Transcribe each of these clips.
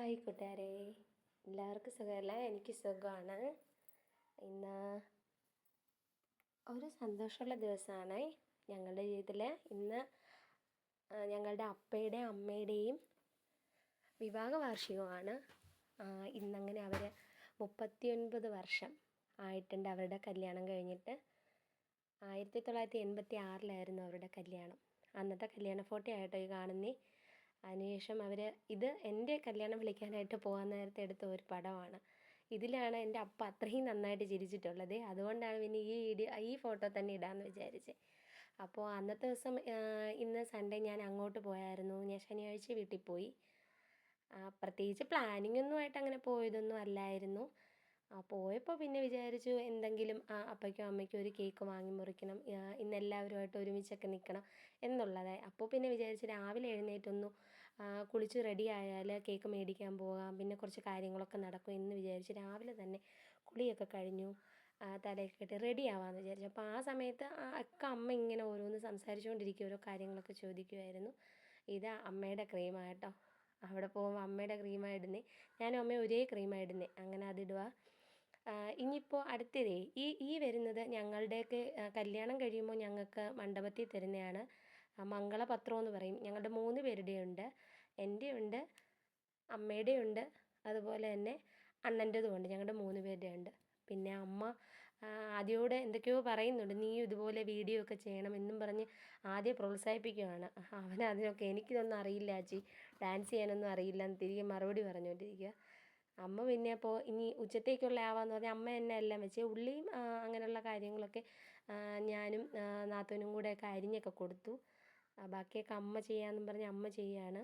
Hi കൂട്ടുകാരെ, എല്ലാവർക്കും സുഖമല്ല? എനിക്ക് സുഖമാണ്. ഇന്ന് ഒരു സന്തോഷമുള്ള ദിവസമാണ് ഞങ്ങളുടെ ജീവിതത്തിൽ. ഇന്ന് ഞങ്ങളുടെ അപ്പയുടെയും അമ്മയുടെയും വിവാഹ വാർഷികമാണ്. ഇന്നങ്ങനെ അവർ 39 വർഷം ആയിട്ടുണ്ട് അവരുടെ കല്യാണം കഴിഞ്ഞിട്ട്. 1986 അവരുടെ കല്യാണം. അന്നത്തെ കല്യാണ ഫോട്ടോ ആയിട്ടോ ഈ കാണുന്നേ. അതിനുശേഷം ഇത് എൻ്റെ കല്യാണം വിളിക്കാനായിട്ട് പോകാൻ നേരത്തെ എടുത്ത ഒരു പടമാണ്. ഇതിലാണ് എൻ്റെ അപ്പ അത്രയും നന്നായിട്ട് ചിരിച്ചിട്ടുള്ളത്. അതുകൊണ്ടാണ് പിന്നെ ഈ ഫോട്ടോ തന്നെ ഇടാമെന്ന് വിചാരിച്ചത്. അപ്പോൾ അന്നത്തെ ദിവസം ഇന്ന് സൺഡേ ഞാൻ അങ്ങോട്ട് പോയായിരുന്നു. ഞാൻ ശനിയാഴ്ച വീട്ടിൽ പോയി. പ്രത്യേകിച്ച് പ്ലാനിങ് ഒന്നുമായിട്ട് അങ്ങനെ പോയതൊന്നും അല്ലായിരുന്നു. പോയപ്പോൾ പിന്നെ വിചാരിച്ചു എന്തെങ്കിലും അപ്പയ്ക്കും അമ്മയ്ക്കും ഒരു കേക്ക് വാങ്ങി മുറിക്കണം, ഇന്ന് എല്ലാവരുമായിട്ട് ഒരുമിച്ചൊക്കെ നിൽക്കണം എന്നുള്ളതായി. അപ്പോൾ പിന്നെ വിചാരിച്ചു രാവിലെ എഴുന്നേറ്റൊന്നു കുളിച്ച് റെഡി ആയാൽ കേക്ക് മേടിക്കാൻ പോകാം, പിന്നെ കുറച്ച് കാര്യങ്ങളൊക്കെ നടക്കും എന്ന് വിചാരിച്ച് രാവിലെ തന്നെ കുളിയൊക്കെ കഴിഞ്ഞു, തലയൊക്കെ കെട്ടി റെഡി ആവാമെന്ന് വിചാരിച്ചു. അപ്പോൾ ആ സമയത്ത് അമ്മ ഇങ്ങനെ ഓരോന്ന് സംസാരിച്ചുകൊണ്ടിരിക്കുക, ഓരോ കാര്യങ്ങളൊക്കെ ചോദിക്കുമായിരുന്നു. ഇത് അമ്മയുടെ ക്രീമാട്ടോ. അവിടെ പോകുമ്പോൾ അമ്മയുടെ ക്രീമാണ് ഇടുന്നത്. ഞാനും അമ്മയും ഒരേ ക്രീമാണ് ഇടുന്നത്. അങ്ങനെ അതിടുക. ഇനിയിപ്പോൾ അടുത്തതേ ഈ വരുന്നത് ഞങ്ങളുടെയൊക്കെ കല്യാണം കഴിയുമ്പോൾ ഞങ്ങൾക്ക് മണ്ഡപത്തിൽ തരുന്നതാണ് മംഗളപത്രം എന്ന് പറയും. ഞങ്ങളുടെ 3 പേരുടെയും ഉണ്ട്. എൻ്റെ ഉണ്ട്, അമ്മയുടെ ഉണ്ട്, അതുപോലെ തന്നെ അണ്ണൻ്റെതും ഉണ്ട്. ഞങ്ങളുടെ 3 പേരുടെ ഉണ്ട്. പിന്നെ അമ്മ ആദ്യയോടെ എന്തൊക്കെയോ പറയുന്നുണ്ട്, നീ ഇതുപോലെ വീഡിയോ ഒക്കെ ചെയ്യണം എന്നും പറഞ്ഞ് ആദ്യം പ്രോത്സാഹിപ്പിക്കുകയാണ്. അതിനൊക്കെ എനിക്കിതൊന്നും അറിയില്ല ആച്ചി, ഡാൻസ് ചെയ്യാനൊന്നും അറിയില്ല എന്ന് തിരികെ മറുപടി പറഞ്ഞുകൊണ്ടിരിക്കുക. അമ്മ പിന്നെ അപ്പോൾ ഇനി ഉച്ചത്തേക്കുള്ള ആവാമെന്ന് പറഞ്ഞാൽ അമ്മ തന്നെ എല്ലാം വെച്ച് ഉള്ളിയും അങ്ങനെയുള്ള കാര്യങ്ങളൊക്കെ ഞാനും നാത്തൂനും കൂടെയൊക്കെ അരിഞ്ഞൊക്കെ കൊടുത്തു. ബാക്കിയൊക്കെ അമ്മ ചെയ്യാമെന്നും പറഞ്ഞ് അമ്മ ചെയ്യുകയാണ്.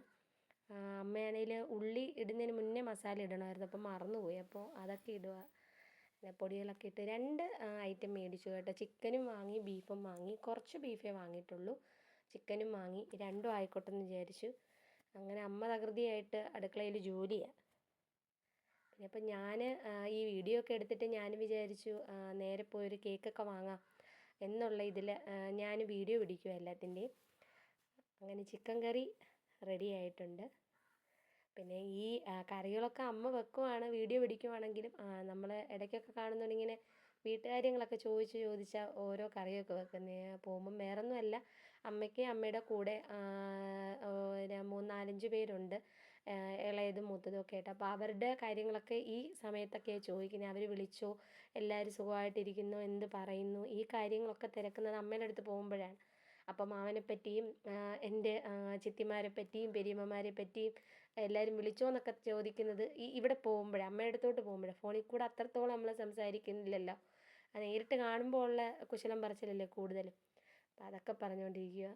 അമ്മയാണെങ്കിൽ ഉള്ളി ഇടുന്നതിന് മുന്നേ മസാല ഇടണമായിരുന്നു, അപ്പം മറന്നുപോയി. അപ്പോൾ അതൊക്കെ ഇടുക. പൊടികളൊക്കെ ഇട്ട് 2 ഐറ്റം മേടിച്ചു കേട്ടോ. ചിക്കനും വാങ്ങി, ബീഫും വാങ്ങി. കുറച്ച് ബീഫേ വാങ്ങിയിട്ടുള്ളൂ, ചിക്കനും വാങ്ങി. രണ്ടും ആയിക്കോട്ടെ എന്ന് വിചാരിച്ചു. അങ്ങനെ അമ്മ തകൃതിയായിട്ട് അടുക്കളയിൽ ജോലിയാണ്. പിന്നെ അപ്പം ഞാൻ ഈ വീഡിയോ ഒക്കെ എടുത്തിട്ട് ഞാൻ വിചാരിച്ചു നേരെ പോയൊരു കേക്കൊക്കെ വാങ്ങാം എന്നുള്ള ഇതിൽ ഞാൻ വീഡിയോ പിടിക്കുക എല്ലാത്തിൻ്റെയും. അങ്ങനെ ചിക്കൻ കറി റെഡി ആയിട്ടുണ്ട്. പിന്നെ ഈ കറികളൊക്കെ അമ്മ വെക്കുവാണ്, വീഡിയോ പിടിക്കുവാണെങ്കിലും നമ്മൾ ഇടയ്ക്കൊക്കെ കാണുന്നുണ്ട് ഇങ്ങനെ വീട്ടുകാര്യങ്ങളൊക്കെ ചോദിച്ചാൽ ഓരോ കറിയൊക്കെ വെക്കുന്നത്. പോകുമ്പം വേറൊന്നുമല്ല, അമ്മയ്ക്ക് അമ്മയുടെ കൂടെ 3-4-5 പേരുണ്ട്, ഇളയതും മൂത്തതും ഒക്കെ ആയിട്ട്. അപ്പോൾ അവരുടെ കാര്യങ്ങളൊക്കെ ഈ സമയത്തൊക്കെയാണ് ചോദിക്കുന്നത്. അവർ വിളിച്ചോ, എല്ലാവരും സുഖമായിട്ടിരിക്കുന്നോ, എന്ത് പറയുന്നു, ഈ കാര്യങ്ങളൊക്കെ തിരക്കുന്നത് അമ്മയുടെ അടുത്ത് പോകുമ്പോഴാണ്. അപ്പം മാമനെ പറ്റിയും എൻ്റെ ചിത്തിമാരെ പറ്റിയും പെരിയമ്മമാരെ പറ്റിയും എല്ലാവരും വിളിച്ചോ എന്നൊക്കെ ചോദിക്കുന്നത് ഇവിടെ പോകുമ്പോഴാണ്, അമ്മയുടെ അടുത്തോട്ട് പോകുമ്പോഴാണ്. ഫോണിൽ കൂടെ അത്രത്തോളം നമ്മൾ സംസാരിക്കുന്നില്ലല്ലോ, നേരിട്ട് കാണുമ്പോൾ ഉള്ള കുശലം പറച്ചിലല്ലേ കൂടുതലും. അപ്പം അതൊക്കെ പറഞ്ഞുകൊണ്ടിരിക്കുക.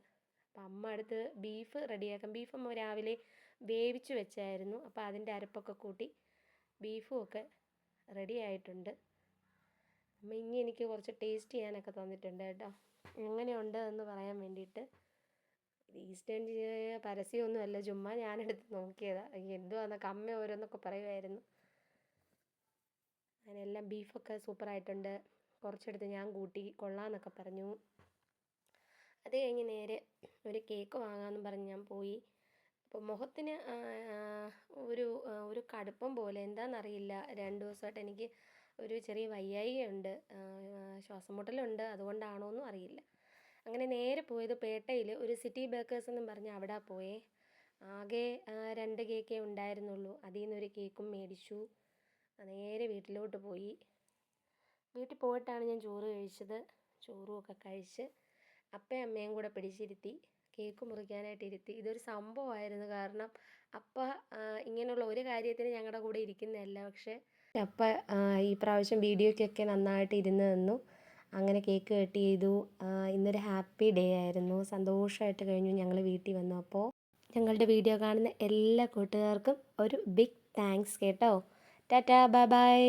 അപ്പം അമ്മ അടുത്ത് ബീഫ് റെഡിയാക്കാം. ബീഫ് അമ്മ രാവിലെ വേവിച്ച് വെച്ചായിരുന്നു. അപ്പോൾ അതിൻ്റെ അരപ്പൊക്കെ കൂട്ടി ബീഫും ഒക്കെ റെഡി ആയിട്ടുണ്ട്. അമ്മ ഇനി എനിക്ക് കുറച്ച് ടേസ്റ്റ് ചെയ്യാനൊക്കെ തന്നിട്ടുണ്ട് കേട്ടോ, എങ്ങനെയുണ്ട് എന്ന് പറയാൻ വേണ്ടിയിട്ട്. ഈസ്റ്റേൺ പരസ്യമൊന്നുമല്ല, ചുമ്മാ ഞാനെടുത്ത് നോക്കിയതാണ്. എന്തുവാന്നൊക്കെ അമ്മ ഓരോന്നൊക്കെ പറയുമായിരുന്നു. അങ്ങനെയെല്ലാം ബീഫൊക്കെ സൂപ്പറായിട്ടുണ്ട്. കുറച്ചെടുത്ത് ഞാൻ കൂട്ടി കൊള്ളാമെന്നൊക്കെ പറഞ്ഞു. അത് കഴിഞ്ഞ് നേരെ ഒരു കേക്ക് വാങ്ങാമെന്ന് പറഞ്ഞ് ഞാൻ പോയി. അപ്പോൾ മുഖത്തിന് ഒരു കടുപ്പം പോലെ, എന്താണെന്നറിയില്ല. 2 ദിവസമായിട്ട് എനിക്ക് ഒരു ചെറിയ വയ്യായികയുണ്ട്, ശ്വാസം മുട്ടലുണ്ട്. അതുകൊണ്ടാണോ എന്നും അറിയില്ല. അങ്ങനെ നേരെ പോയത് പേട്ടയിൽ ഒരു സിറ്റി ബേക്കേഴ്സ് എന്നും പറഞ്ഞ് അവിടെ പോയേ. ആകെ 2 കേക്കേ ഉണ്ടായിരുന്നുള്ളൂ. അതിൽ നിന്നൊരു കേക്കും മേടിച്ചു. നേരെ വീട്ടിലോട്ട് പോയി. വീട്ടിൽ പോയിട്ടാണ് ഞാൻ ചോറ് കഴിച്ചത്. ചോറും ഒക്കെ കഴിച്ച് അപ്പയും അമ്മയും കൂടെ പിടിച്ചിരുത്തി കേക്ക് മുറിക്കാനായിട്ട് ഇരുത്തി. ഇതൊരു സംഭവമായിരുന്നു. കാരണം അപ്പ ഇങ്ങനെയുള്ള ഒരു കാര്യത്തിന് ഞങ്ങളുടെ കൂടെ ഇരിക്കുന്നതല്ല. പക്ഷേ അപ്പ ഈ പ്രാവശ്യം വീഡിയോയ്ക്കൊക്കെ നന്നായിട്ട് ഇരുന്ന് തന്നു. അങ്ങനെ കേക്ക് കട്ട് ചെയ്തു. ഇന്നൊരു ഹാപ്പി ഡേ ആയിരുന്നു, സന്തോഷമായിട്ട് കഴിഞ്ഞു ഞങ്ങൾ വീട്ടിൽ വന്നു. അപ്പോൾ ഞങ്ങളുടെ വീഡിയോ കാണുന്ന എല്ലാ കൂട്ടുകാർക്കും ഒരു ബിഗ് താങ്ക്സ് കേട്ടോ. Tata, bye bye.